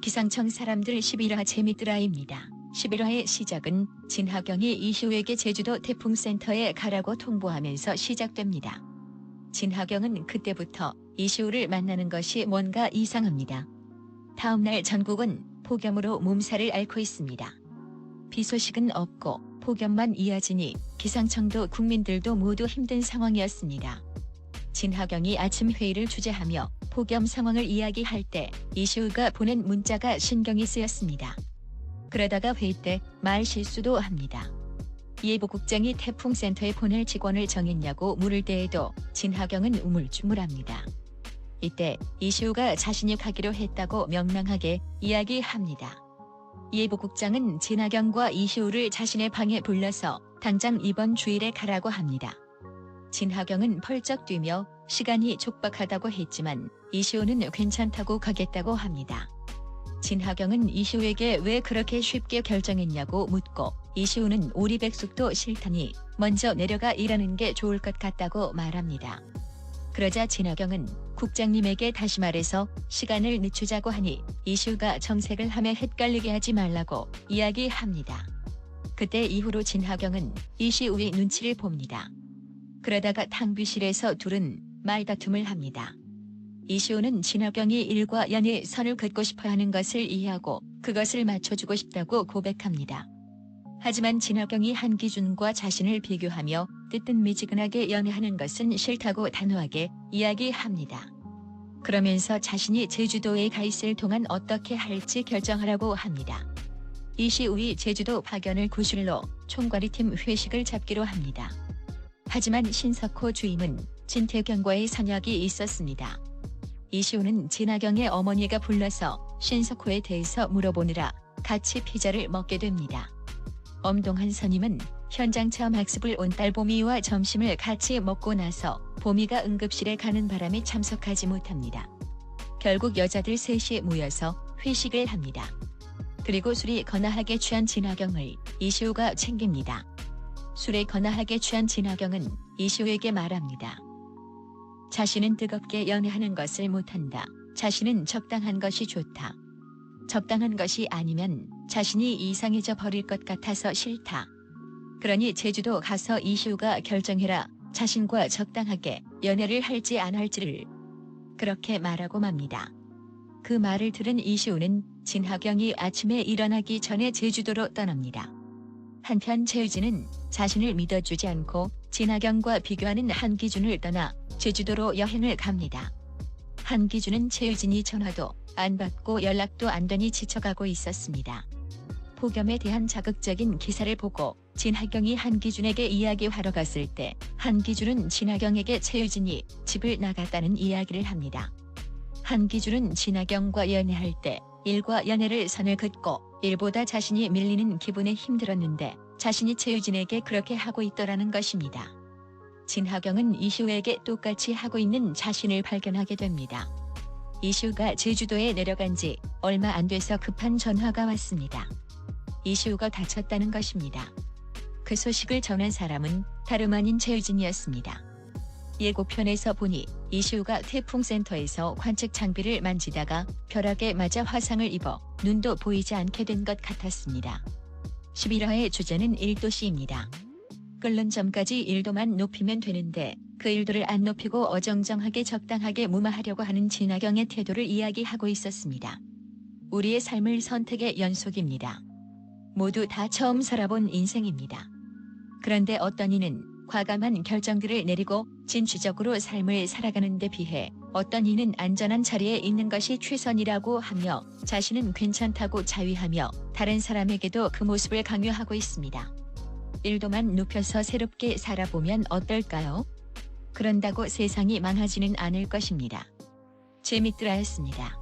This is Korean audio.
기상청 사람들 11화 재밌더라입니다. 11화의 시작은 진하경이 이시우에게 제주도 태풍센터에 가라고 통보하면서 시작됩니다. 진하경은 그때부터 이시우를 만나는 것이 뭔가 이상합니다. 다음날 전국은 폭염으로 몸살을 앓고 있습니다. 비 소식은 없고 폭염만 이어지니 기상청도 국민들도 모두 힘든 상황이었습니다. 진하경이 아침 회의를 주재하며 폭염 상황을 이야기할 때 이시우가 보낸 문자가 신경이 쓰였습니다. 그러다가 회의 때 말 실수도 합니다. 예보국장이 태풍센터에 보낼 직원을 정했냐고 물을 때에도 진하경은 우물쭈물합니다. 이때 이시우가 자신이 가기로 했다고 명랑하게 이야기합니다. 예보국장은 진하경과 이시우를 자신의 방에 불러서 당장 이번 주일에 가라고 합니다. 진하경은 펄쩍 뛰며 시간이 촉박하다고 했지만 이시우는 괜찮다고 가겠다고 합니다. 진하경은 이시우에게 왜 그렇게 쉽게 결정했냐고 묻고 이시우는 오리백숙도 싫다니 먼저 내려가 일하는 게 좋을 것 같다고 말합니다. 그러자 진하경은 국장님에게 다시 말해서 시간을 늦추자고 하니 이시우가 정색을 하며 헷갈리게 하지 말라고 이야기합니다. 그때 이후로 진하경은 이시우의 눈치를 봅니다. 그러다가 탕비실에서 둘은 말다툼을 합니다. 이시우는 진하경이 일과 연의 선을 긋고 싶어하는 것을 이해하고 그것을 맞춰주고 싶다고 고백합니다. 하지만 진하경이 한기준과 자신을 비교하며 뜨뜻미지근하게 연애하는 것은 싫다고 단호하게 이야기합니다. 그러면서 자신이 제주도에 가 있을 동안 어떻게 할지 결정하라고 합니다. 이시우의 제주도 파견을 구실로 총괄이팀 회식을 잡기로 합니다. 하지만 신석호 주임은 진태경과의 선약이 있었습니다. 이시우는 진하경의 어머니가 불러서 신석호에 대해서 물어보느라 같이 피자를 먹게 됩니다. 엄동한 선임은 현장 체험 학습을 온 딸 보미와 점심을 같이 먹고 나서 보미가 응급실에 가는 바람에 참석하지 못합니다. 결국 여자들 셋이 모여서 회식을 합니다. 그리고 술이 거나하게 취한 진하경을 이시우가 챙깁니다. 술에 거나하게 취한 진하경은 이시우에게 말합니다. 자신은 뜨겁게 연애하는 것을 못한다. 자신은 적당한 것이 좋다. 적당한 것이 아니면 자신이 이상해져 버릴 것 같아서 싫다. 그러니 제주도 가서 이시우가 결정해라. 자신과 적당하게 연애를 할지 안 할지를. 그렇게 말하고 맙니다. 그 말을 들은 이시우는 진하경이 아침에 일어나기 전에 제주도로 떠납니다. 한편 최유진은 자신을 믿어주지 않고 진하경과 비교하는 한기준을 떠나 제주도로 여행을 갑니다. 한기준은 최유진이 전화도 안 받고 연락도 안 되니 지쳐가고 있었습니다. 폭염에 대한 자극적인 기사를 보고 진하경이 한기준에게 이야기하러 갔을 때 한기준은 진하경에게 최유진이 집을 나갔다는 이야기를 합니다. 한기준은 진하경과 연애할 때 일과 연애를 선을 긋고 일보다 자신이 밀리는 기분에 힘들었는데 자신이 최유진에게 그렇게 하고 있더라는 것입니다. 진하경은 이시우에게 똑같이 하고 있는 자신을 발견하게 됩니다. 이시우가 제주도에 내려간 지 얼마 안 돼서 급한 전화가 왔습니다. 이시우가 다쳤다는 것입니다. 그 소식을 전한 사람은 다름 아닌 최유진이었습니다. 예고편에서 보니 이시우가 태풍센터에서 관측 장비를 만지다가 벼락에 맞아 화상을 입어 눈도 보이지 않게 된 것 같았습니다. 11화의 주제는 1도씨입니다. 끓는 점까지 1도만 높이면 되는데 그 1도를 안 높이고 어정쩡하게 적당하게 무마하려고 하는 진하경의 태도를 이야기하고 있었습니다. 우리의 삶을 선택의 연속입니다. 모두 다 처음 살아본 인생입니다. 그런데 어떤 이는 과감한 결정들을 내리고 진취적으로 삶을 살아가는 데 비해 어떤 이는 안전한 자리에 있는 것이 최선이라고 하며 자신은 괜찮다고 자위하며 다른 사람에게도 그 모습을 강요하고 있습니다. 1도만 높여서 새롭게 살아보면 어떨까요? 그런다고 세상이 망하지는 않을 것입니다. 재밌더라였습니다.